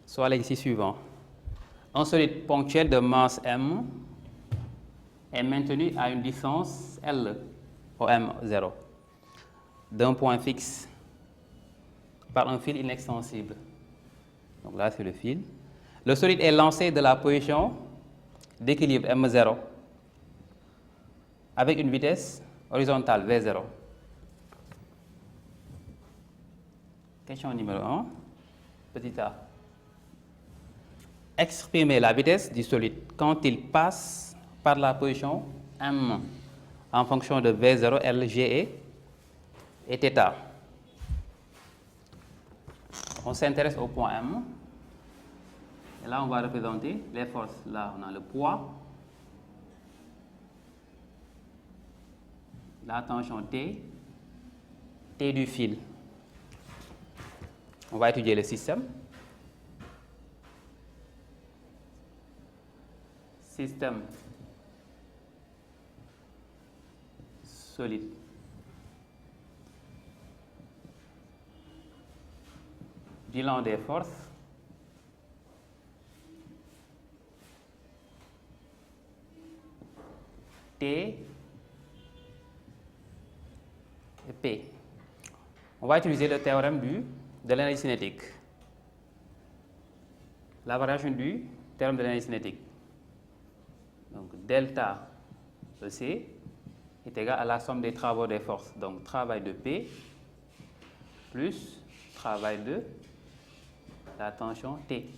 soit l'exercice suivant. Un solide ponctuel de masse M est maintenu à une distance L au M0 d'un point fixe par un fil inextensible. Donc là, c'est le fil. Le solide est lancé de la position d'équilibre M0 avec une vitesse horizontale V0. Question numéro 1, petit a. Exprimez la vitesse du solide quand il passe par la position M en fonction de V0, L, G et θ. On s'intéresse au point M. Et là, on va représenter les forces. Là, on a le poids, la tension T du fil. On va étudier le système. Système solide. Bilan des forces. T et P. On va utiliser le théorème de l'énergie cinétique. La variation du théorème de l'énergie cinétique. Donc, delta EC est égal à la somme des travaux des forces. Donc, travail de P plus travail de la tension T.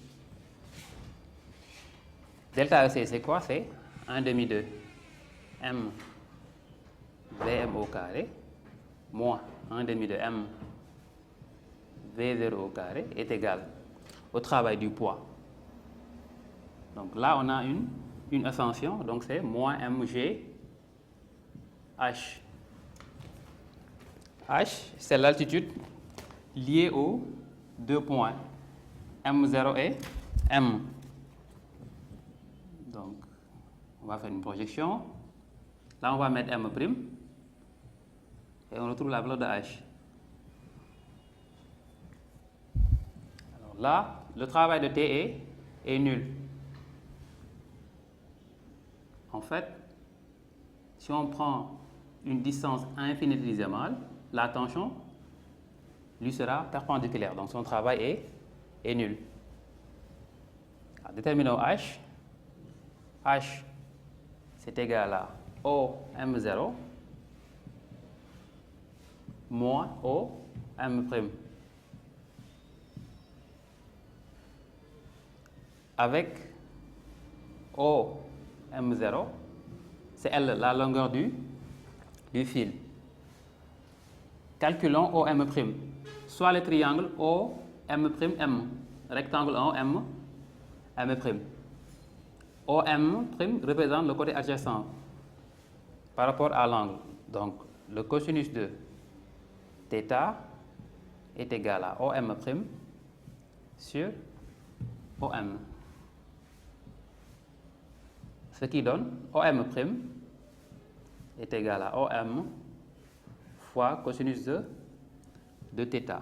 Delta EC, c'est quoi? C'est 1 demi de M Vm au carré moins 1 demi de M V0 au carré est égal au travail du poids. Donc là, on a une ascension, donc c'est moins mg h. H, c'est l'altitude liée aux deux points M0 et M. Donc, on va faire une projection. Là, on va mettre M' et on retrouve la valeur de H. Alors là, le travail de T est nul. En fait, si on prend une distance infinitésimale, la tension lui sera perpendiculaire. Donc son travail est nul. Alors, déterminons H. H, c'est égal à O M0 moins O M'. Avec O M0, c'est L, la longueur du fil. Calculons OM', soit le triangle OM', M, rectangle en M'. OM' représente le côté adjacent par rapport à l'angle. Donc, le cosinus de θ est égal à OM' sur OM. Ce qui donne OM' est égal à OM fois cosinus de θ.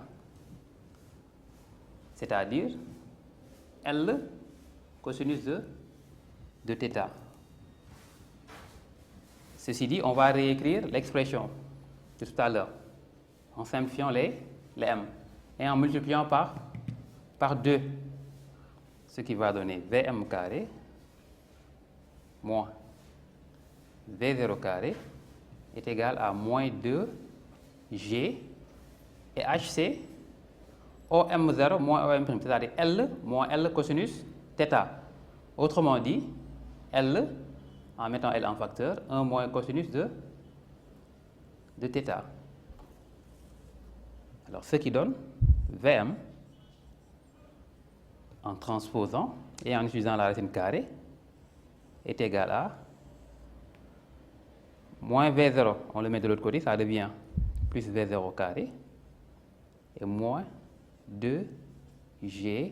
C'est-à-dire L cosinus de θ. Ceci dit, on va réécrire l'expression de tout à l'heure en simplifiant les M et en multipliant par 2, ce qui va donner Vm carré moins V0 carré est égal à moins 2G et H c'est OM0 moins OM', c'est-à-dire L moins L cosinus θ. Autrement dit, L, en mettant L en facteur, 1 moins cosinus de θ. Alors, ce qui donne Vm, en transposant et en utilisant la racine carrée, est égal à moins V0, on le met de l'autre côté, ça devient plus V0 carré, et moins 2G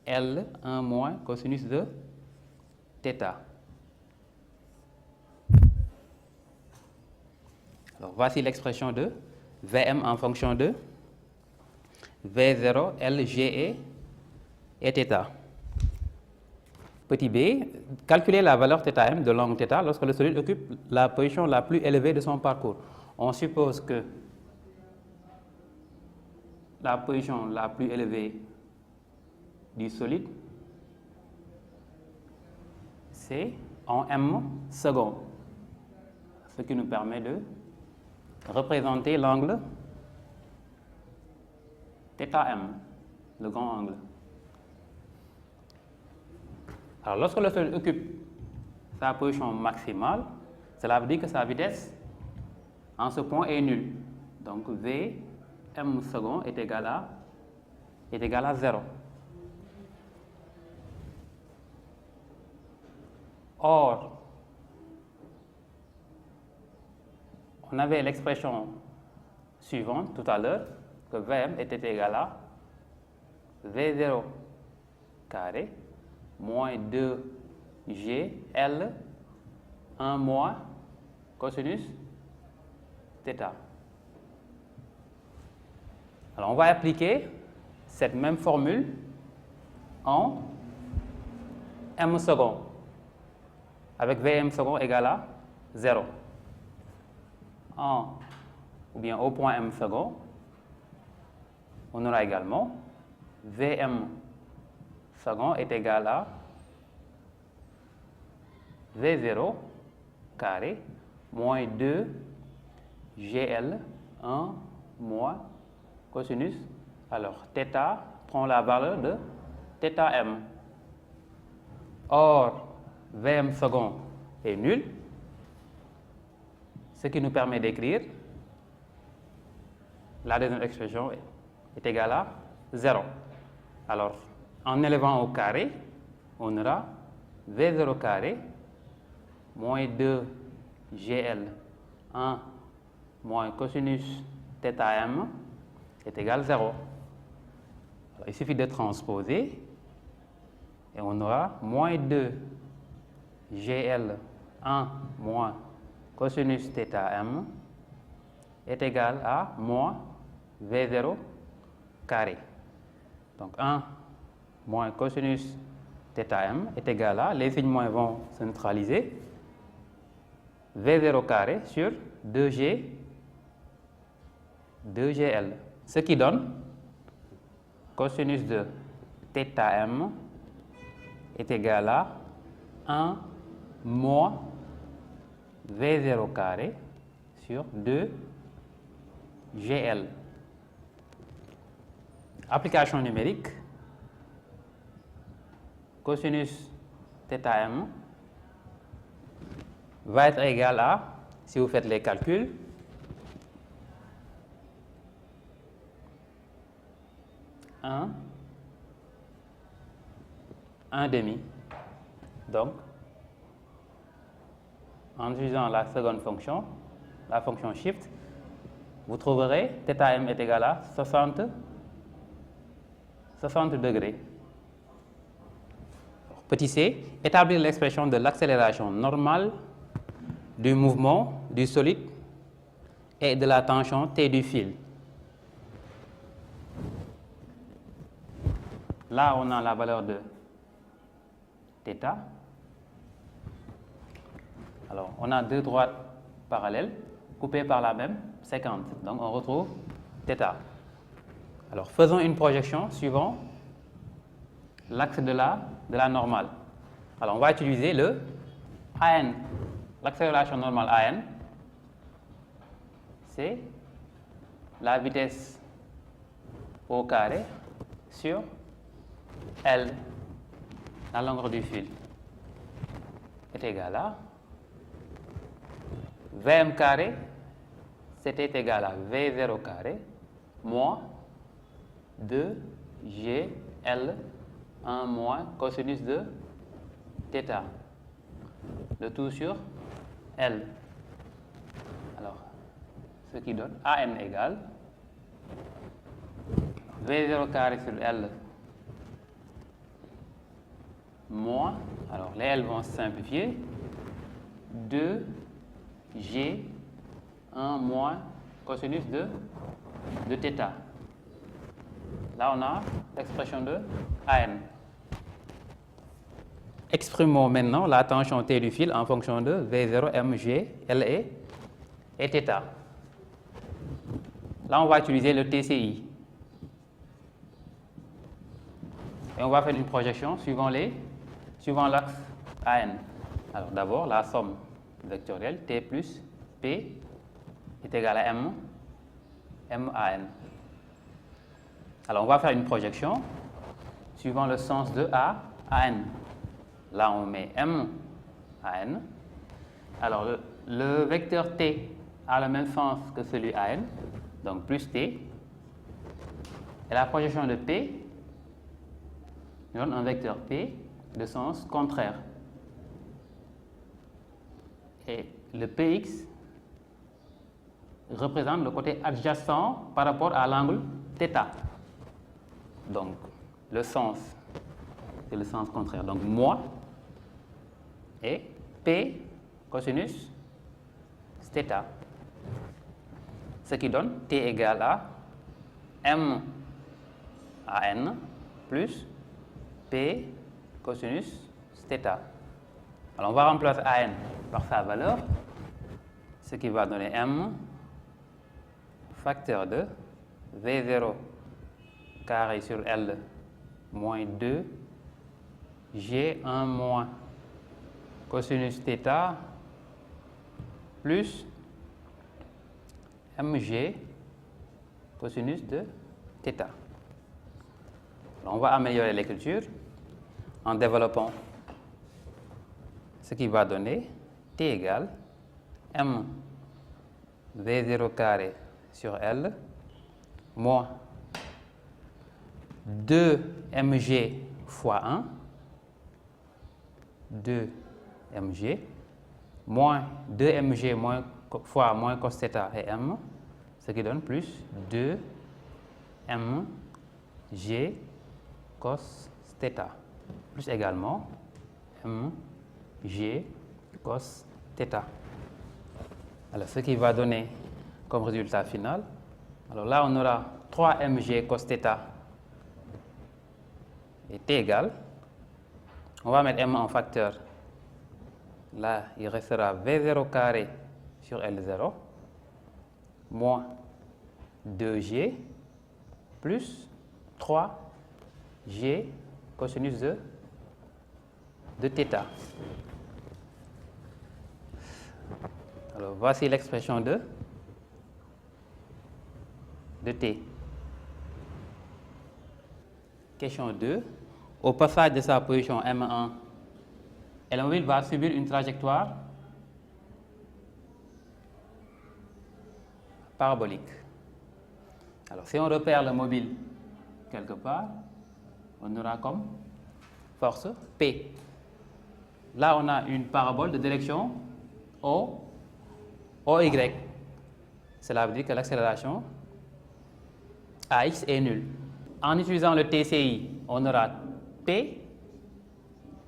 L 1 moins cosinus de θ. Alors, voici l'expression de Vm en fonction de V0, L, G et θ. Petit b, calculer la valeur θm de l'angle θ lorsque le solide occupe la position la plus élevée de son parcours. On suppose que la position la plus élevée du solide, c'est en m secondes, ce qui nous permet de représenter l'angle θm, le grand angle. Alors, lorsque le solide occupe sa position maximale, cela veut dire que sa vitesse en ce point est nulle. Donc, v m secondes est égal à 0. Or, on avait l'expression suivante tout à l'heure, que Vm était égal à V0 carré moins 2G L 1 moins cosinus θ. Alors, on va appliquer cette même formule en m secondes, avec Vm secondes égal à 0. Ou bien au point m secondes, on aura également Vm secondes est égal à V0 carré moins 2 GL 1 moins cosinus. Alors, θ prend la valeur de θm. Or, Vm secondes est nul, ce qui nous permet d'écrire la deuxième expression est égale à 0. Alors, en élevant au carré, on aura V0 carré moins 2 GL 1 moins cosinus θm est égal à 0. Alors, il suffit de transposer et on aura moins 2 GL 1 moins cosinus θm est égal à moins V0 carré. Donc 1 moins cosinus θm est égal à, les signes moins vont se neutraliser, V0 carré sur 2G 2GL, ce qui donne cosinus de θm est égal à 1 moins V0 carré sur 2GL. Application numérique, cosinus θm va être égal à, si vous faites les calculs, un demi. Donc, en utilisant la seconde fonction, la fonction shift, vous trouverez θm est égal à 60 degrés. Petit c, établir l'expression de l'accélération normale du mouvement du solide et de la tension T du fil. Là, on a la valeur de θ. Alors, on a deux droites parallèles coupées par la même séquence. Donc, on retrouve θ. Alors, faisons une projection suivant l'axe de la normale. Alors, on va utiliser le AN. L'accélération normale AN, c'est la vitesse au carré sur L, la longueur du fil, est égale à Vm carré, c'était égal à V0 carré, moins 2GL 1 moins cosinus de θ, le tout sur L. Alors, ce qui donne AN égale V0 carré sur L moins, alors les L vont se simplifier, 2G 1 moins cosinus de θ. Là, on a l'expression de AN. exprimons maintenant la tension T du fil en fonction de V0, M, G, L et θ. Là, on va utiliser le TCI. Et on va faire une projection suivant l'axe AN. Alors d'abord, la somme vectorielle T plus P est égale à M AN. Alors on va faire une projection suivant le sens de A à N. Là, on met M à N. Alors le vecteur T a le même sens que celui à N, donc plus T. Et la projection de P nous donne un vecteur P de sens contraire. Et le Px représente le côté adjacent par rapport à l'angle θ. Donc, le sens, c'est le sens contraire. Donc, moi et P cosinus θ. Ce qui donne T égale à M à N plus P cosinus θ. Alors, on va remplacer AN par sa valeur, ce qui va donner M facteur de V0 carré sur L moins 2 G1 moins cosinus θ plus mg cosinus de θ. Alors, on va améliorer l'écriture en développant ce qui va donner T égale M V0 carré sur L moins 2 mg fois 1, 2 mg, moins 2 mg fois moins cos θ et m, ce qui donne plus 2 mg cos θ, plus également mg cos θ. Alors, ce qui va donner comme résultat final, alors là, on aura 3 mg cos θ et T égale, on va mettre m en facteur. Là, il restera V0 carré sur L0 moins 2G plus 3G cosinus de θ. Alors, voici l'expression de T. Question 2. Au passage de sa position M1, le mobile va subir une trajectoire parabolique. Alors, si on repère le mobile quelque part, on aura comme force P. Là, on a une parabole de direction OY. Cela veut dire que l'accélération AX est nulle. En utilisant le TCI, on aura P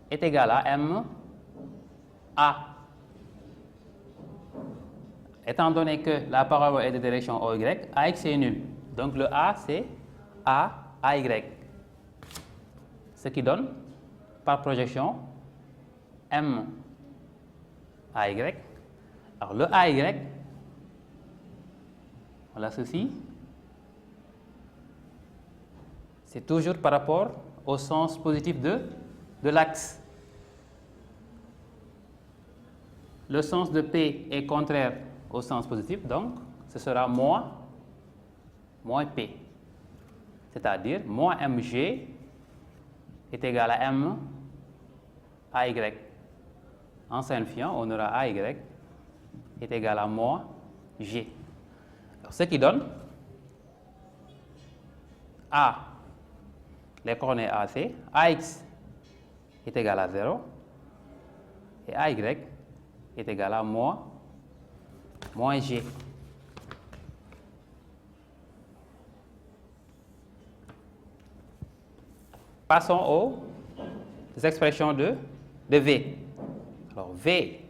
est égal à M A. Étant donné que la parabole est de direction OY, AX est nul. Donc le A, c'est AY. Ce qui donne, par projection, M AY. Alors le AY, on l'associe, c'est toujours par rapport au sens positif de l'axe. Le sens de P est contraire au sens positif, donc ce sera moins P. C'est-à-dire, moins mg est égal à m AY. En simplifiant, on aura AY est égal à moins G. Alors, ce qui donne A, les coordonnées AC, AX est égal à 0 et AY est égal à moins G. Passons aux expressions de V. Alors V,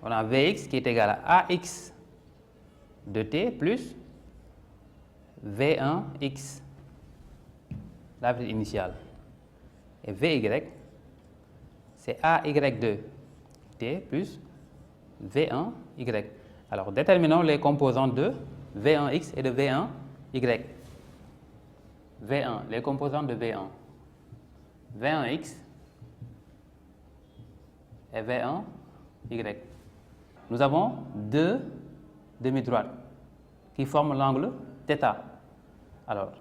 on a Vx qui est égal à AX de t plus V1x, la vitesse initiale. Et Vy, c'est AY de t plus V1y. Alors, déterminons les composants de V1x et de V1y. V1, les composants de V1. V1x et V1y. Nous avons deux demi-droites qui forment l'angle θ. Alors,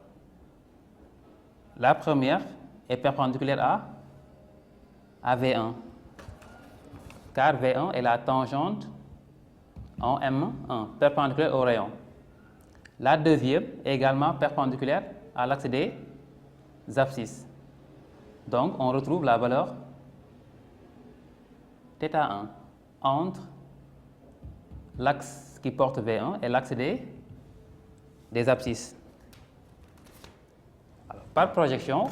la première est perpendiculaire à V1, car V1 est la tangente en M1, perpendiculaire au rayon. La deuxième est également perpendiculaire à l'axe des abscisses. Donc, on retrouve la valeur θ1 entre l'axe qui porte V1 et l'axe des abscisses. Alors, par projection,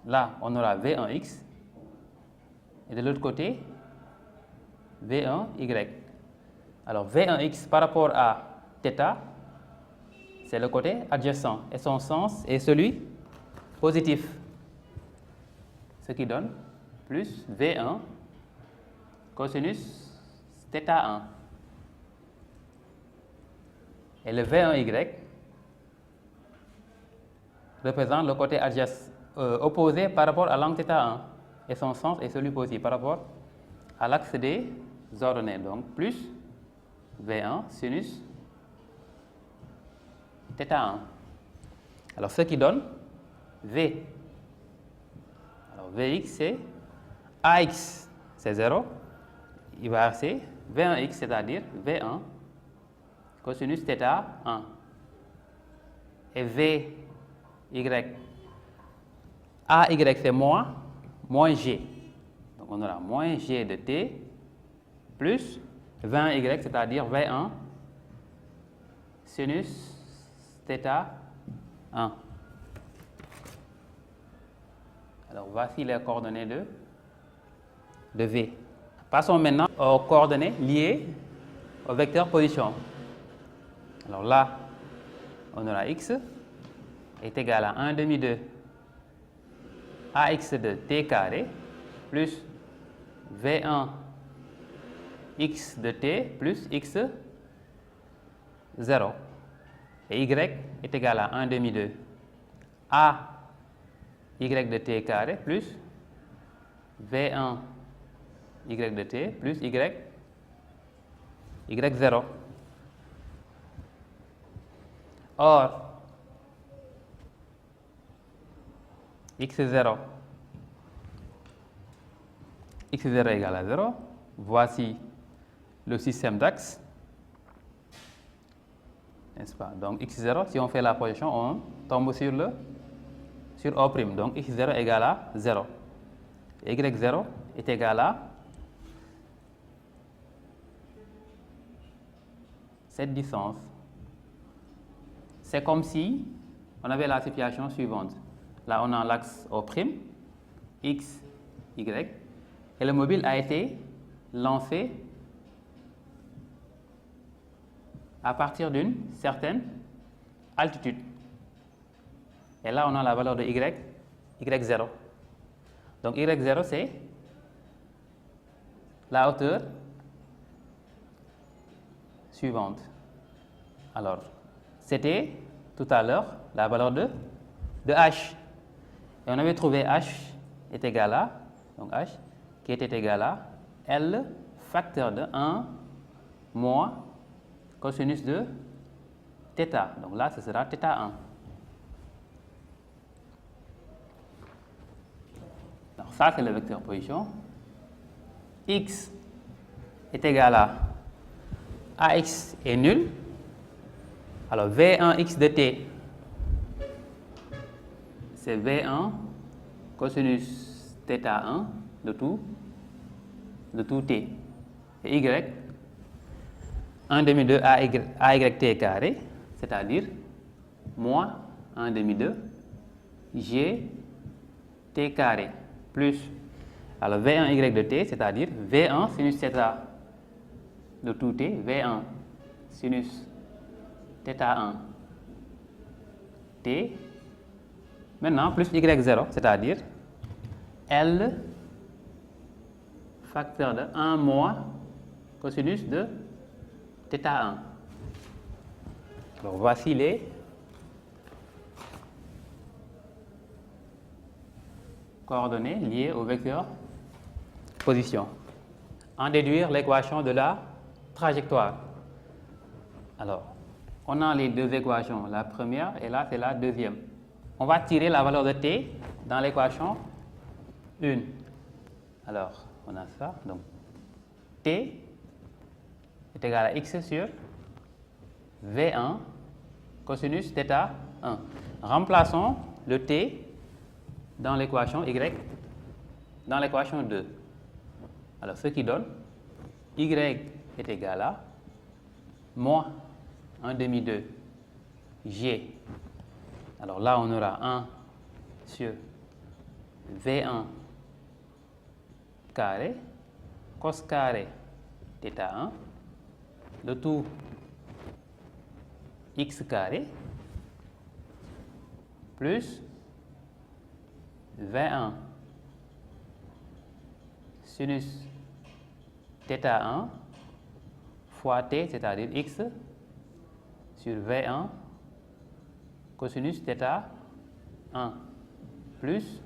là, on aura V1x et de l'autre côté, V1y. Alors, V1x par rapport à θ, c'est le côté adjacent et son sens est celui positif, ce qui donne plus V1 cosinus θ1. Et le V1y représente le côté adjacent, opposé par rapport à l'angle θ1 et son sens est celui positif par rapport à l'axe des ordonnées. Donc, plus V1 sinus θ1. Alors, ce qui donne V. Alors, Vx, c'est Ax, c'est 0. Il va rester V1x, c'est-à-dire V1 cosinus θ1. Et Vy, AY, c'est moins G. Donc, on aura moins G de t plus 20y, c'est-à-dire V1 sinus θ1. Alors, voici les coordonnées de V. Passons maintenant aux coordonnées liées au vecteur position. Alors là, on aura x est égal à 1 demi de ax de t carré plus V1 x de t plus x 0. Et y est égal à 1 demi de a y de t carré plus V1 y de t plus y 0. Or, x0 égale à 0. Voici le système d'axes, n'est-ce pas? Donc, x0, si on fait la projection, on tombe sur O'. Donc, x0 égale à 0. Y0 est égal à cette distance. C'est comme si on avait la situation suivante. Là, on a l'axe O', x, y, et le mobile a été lancé à partir d'une certaine altitude. Et là, on a la valeur de y0. Donc, y0, c'est la hauteur suivante. Alors, c'était tout à l'heure la valeur de h. Et on avait trouvé h est égal à, donc h, qui était égal à L facteur de 1 moins cosinus de θ. Donc là, ce sera θ1. Alors ça, c'est le vecteur position. X est égal à AX est nul. Alors V1x de t, c'est V1 cosinus θ1 de tout t. Et y, 1 demi de AY t carré, c'est-à-dire moins 1 demi de G t carré, plus, alors V1y de t, c'est-à-dire V1 sinus θ de tout t, V1 sinus θ1 t, maintenant plus y0, c'est-à-dire L facteur de 1 moins cosinus de θ1. Alors voici les coordonnées liées au vecteur position. En déduire l'équation de la trajectoire. Alors, on a les deux équations, la première et là c'est la deuxième. On va tirer la valeur de t dans l'équation 1. Alors, on a ça, donc t est égal à x sur V1 cosinus θ1. Remplaçons le t dans l'équation y, dans l'équation 2. Alors, ce qui donne y est égal à moins 1 demi 2 g. Alors là, on aura 1 sur V1 carré cos carré θ1, le tout x carré plus V1 sinus θ1 fois t, c'est-à-dire x, sur V1 cosinus θ1 plus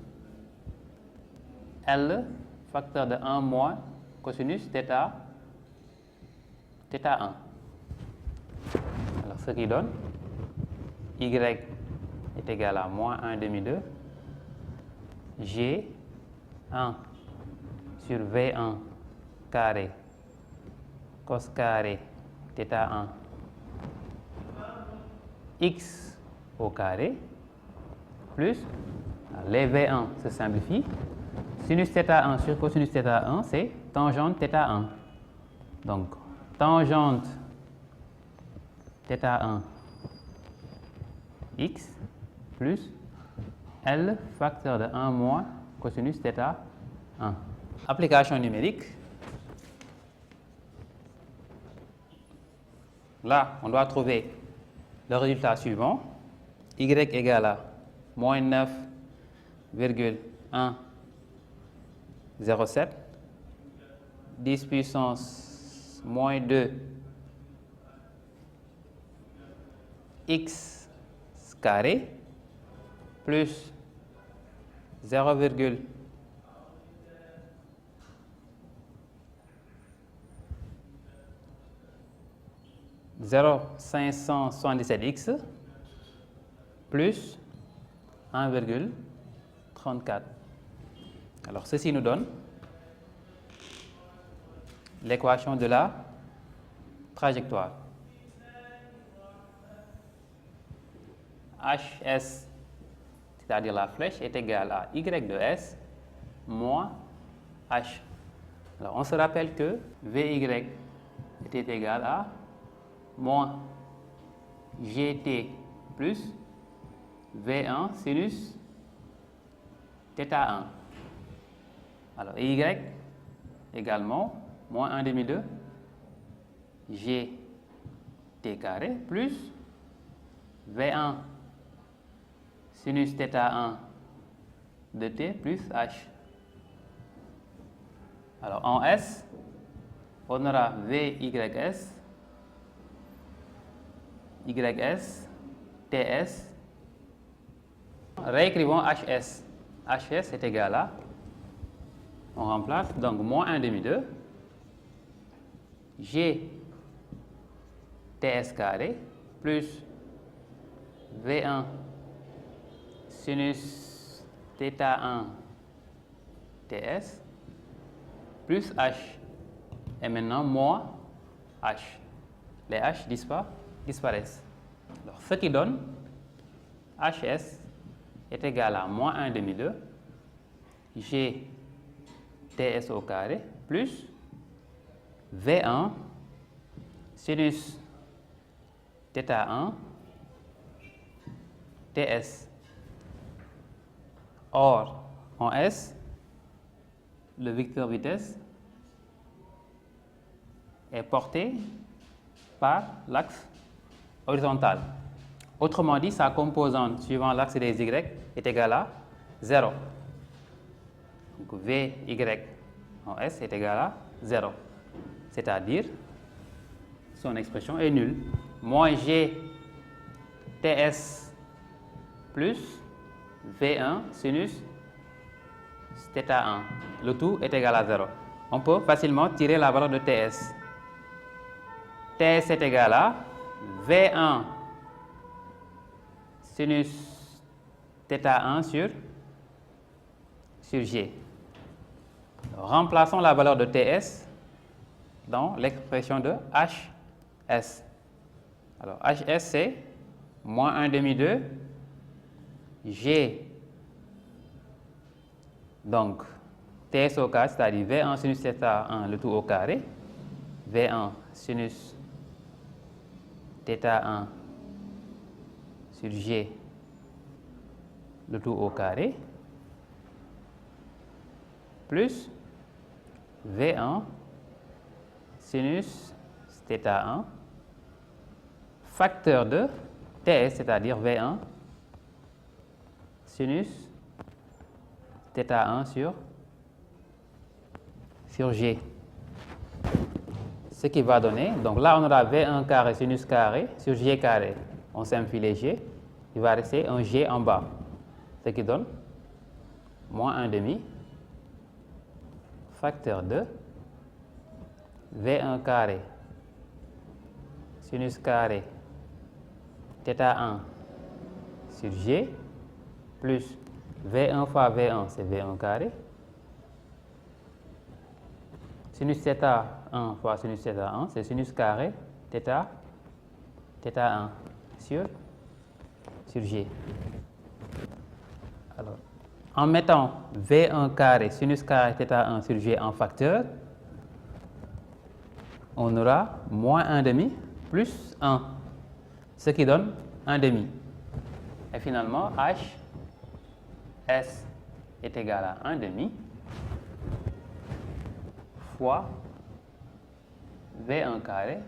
L facteur de 1 moins cosinus θ1. Alors, ce qui donne y est égal à moins 1 demi 2 g 1 sur V1 carré cos carré θ1 x au carré plus les V1 se simplifient. Sinus θ1 sur cosinus θ1, c'est tangente θ1. Donc, tangente θ1 x plus L facteur de 1 moins cosinus θ1. Application numérique. Là, on doit trouver le résultat suivant. Y égale à moins 9,107, 10 puissance moins 2 x carré plus 0,0577x plus 1,34. Alors, ceci nous donne l'équation de la trajectoire. HS, c'est-à-dire la flèche, est égale à y de s moins h. Alors, on se rappelle que Vy était égal à moins gt plus V1 sinus θ1. Alors, y également moins 1 demi 2 gt carré plus V1 sinus θ1 de t plus h. Alors, en S, on aura Vys, YS, TS. Réécrivons HS. HS est égal à, on remplace, donc moins 1 demi 2 G TS carré plus V1 sinus θ1 TS plus H. Et maintenant, moins H. Les H disparaissent. Alors, ce qui donne HS est égal à moins 1 demi 2 G TS au carré plus V1 sinus θ1 TS. Or, en S, le vecteur vitesse est porté par l'axe horizontal. Autrement dit, sa composante suivant l'axe des y est égale à 0. Donc Vy en S est égal à 0. C'est-à-dire, son expression est nulle. Moins G TS plus V1 sinus θ1. Le tout est égal à 0. On peut facilement tirer la valeur de TS. TS est égal à V1 sinus θ1 sur G. Remplaçons la valeur de TS dans l'expression de HS. Alors, HS, c'est moins 1 demi de G. Donc, TS au carré, c'est-à-dire V1 sinus θ1, le tout au carré. V1 sinus θ1 sur G, le tout au carré, plus V1 sinus θ1 facteur de TS, c'est-à-dire V1 sinus θ1 sur G. Ce qui va donner, donc là on aura V1 carré sinus carré sur G carré. On simplifie les G, il va rester un G en bas. Ce qui donne moins 1 demi facteur de V1 carré sinus carré θ1 sur G plus V1 fois V1, c'est V1 carré. Sinus θ1 fois sinus θ1, c'est sinus carré θ1 sur G. Alors, en mettant V1 carré sinus carré θ1 sur G en facteur, on aura moins 1 demi plus 1, ce qui donne 1 demi. Et finalement, HS est égal à 1 demi fois V1 carré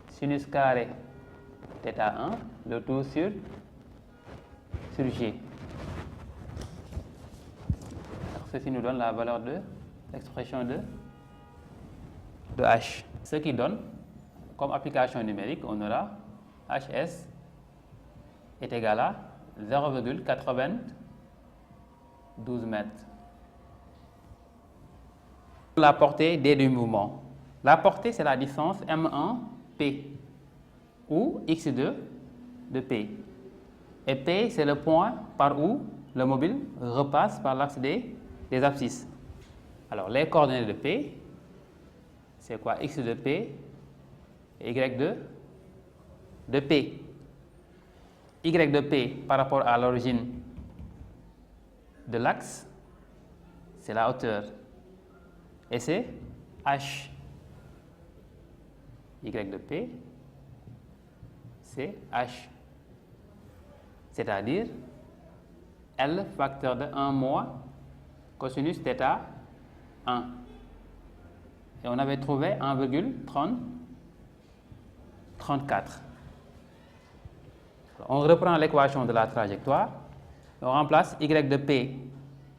sinus carré θ1, le tout sur G. Alors, ceci nous donne la valeur de l'expression de H. Ce qui donne, comme application numérique, on aura HS est égal à 0,92 mètres. La portée D du mouvement. La portée, c'est la distance M1P ou X2 de P. Et P, c'est le point par où le mobile repasse par l'axe des abscisses. Alors, les coordonnées de P, c'est quoi? X de P et Y de P. Y de P par rapport à l'origine de l'axe, c'est la hauteur. Et c'est H. Y de P, c'est H. C'est-à-dire L facteur de 1 moins cosinus θ1. Et on avait trouvé 1,34. On reprend l'équation de la trajectoire. On remplace y de P,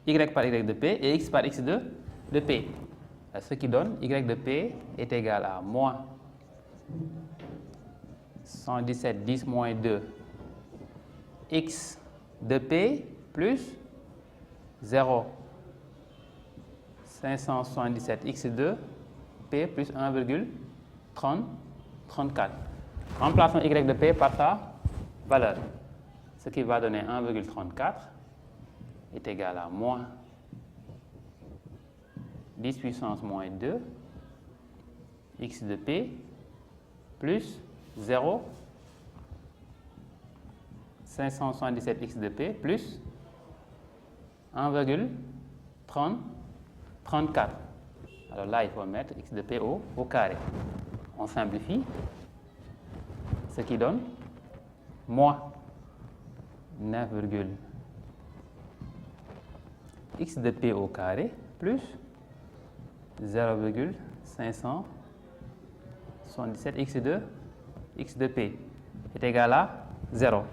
y par y de P et x par x de P. Ce qui donne y de P est égal à moins 117, 10 moins 2, x de P plus 0, 577 x de P plus 1,34. Remplaçons y de P par sa valeur. Ce qui va donner 1,34 est égal à moins 10 puissance moins 2 x de P plus 0, 577 x de P plus 1,34. Alors là, il faut mettre x de P au carré. On simplifie, ce qui donne moins 9, x de P au carré plus 0,577 x de P est égal à 0. Alors,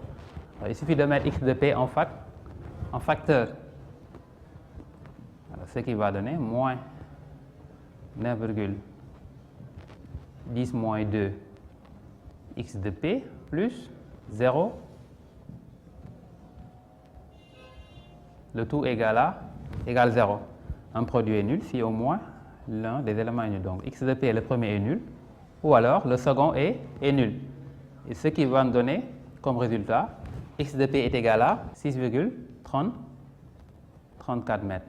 il suffit de mettre x de p en facteur. Alors, ce qui va donner moins 9,10 moins 2 x de p plus 0. Le tout égale 0. Un produit est nul si au moins l'un des éléments est nul. Donc x de p, le premier est nul, ou alors le second est nul. Et ce qui va nous donner comme résultat, x de p est égal à 6,34 mètres.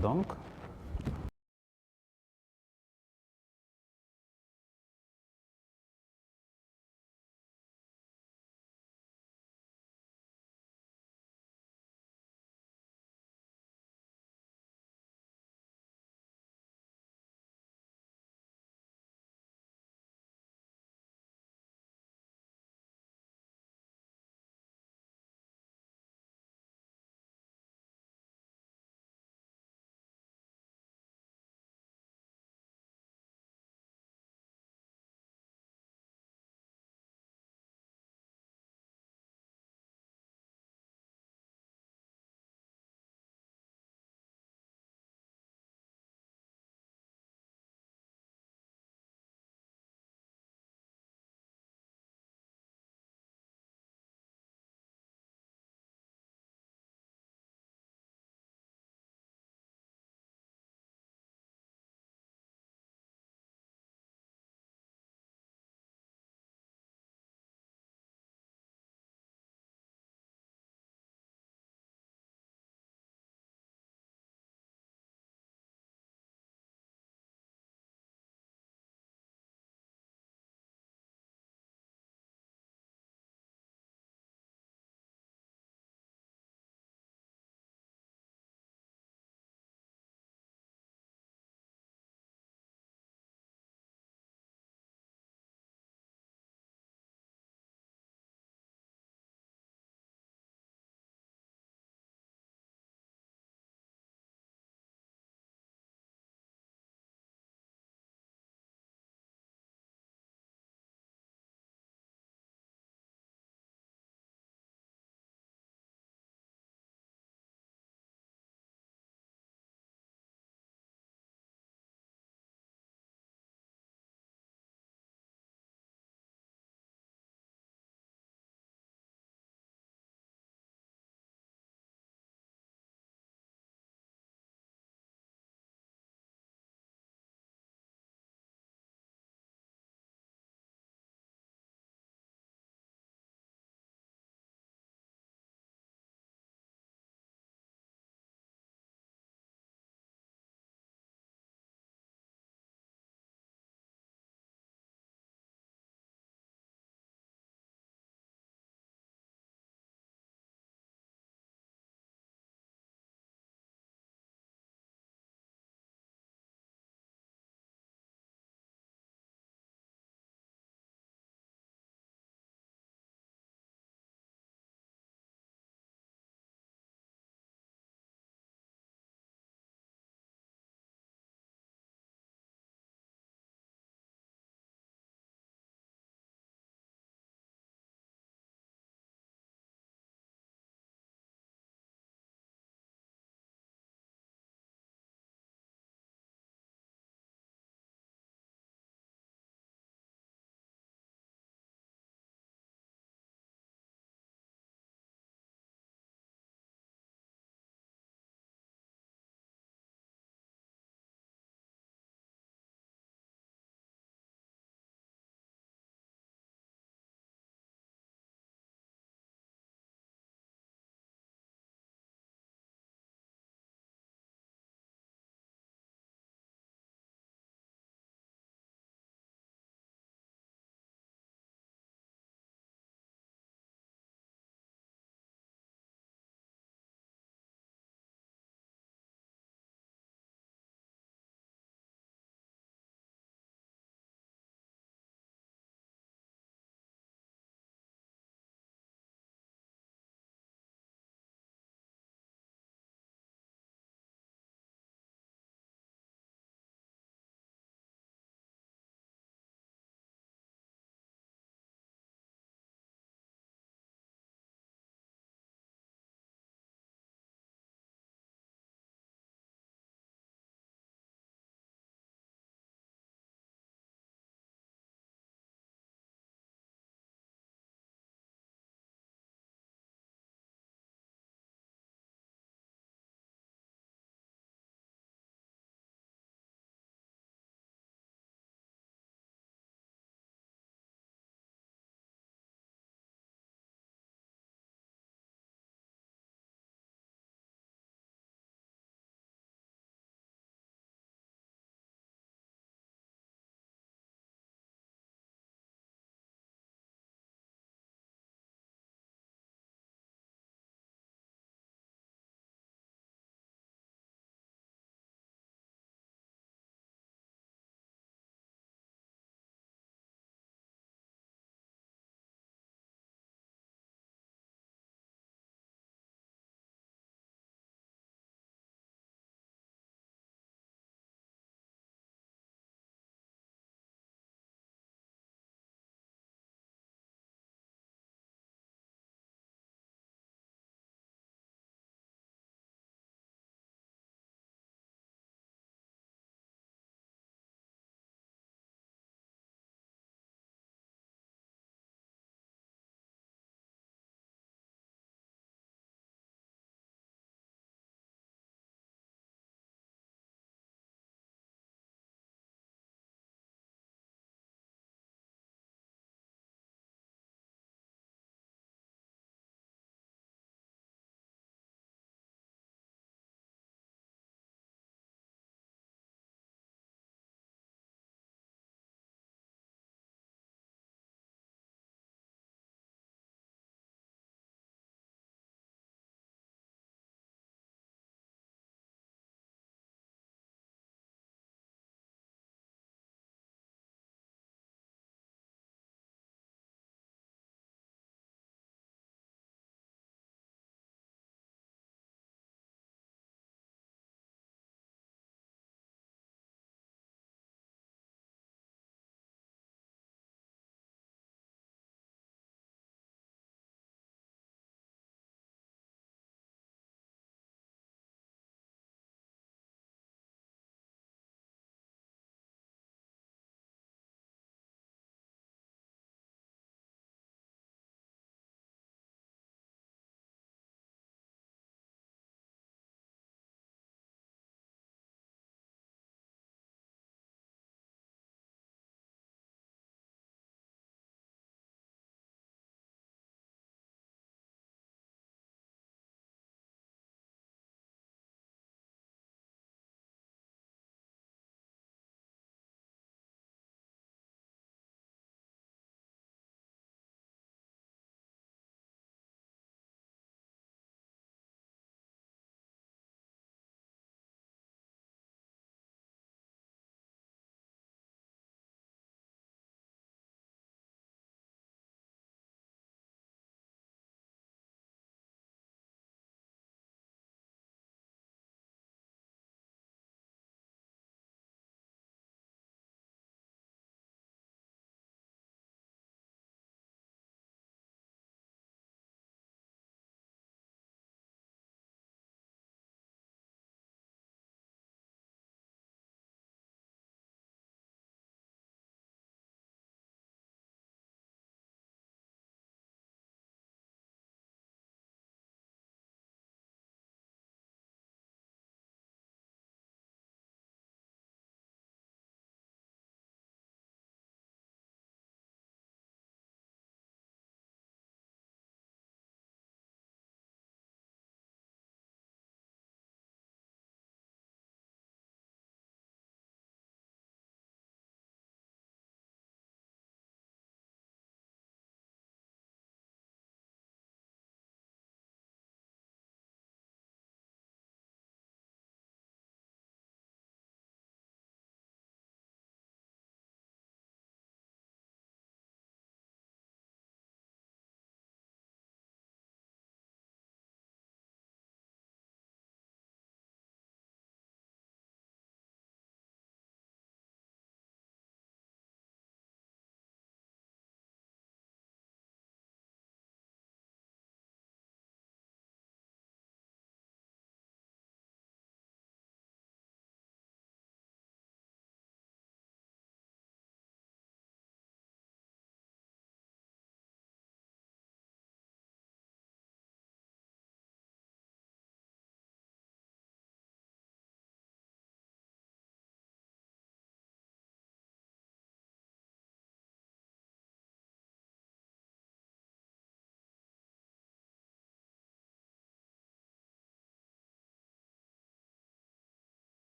Donc,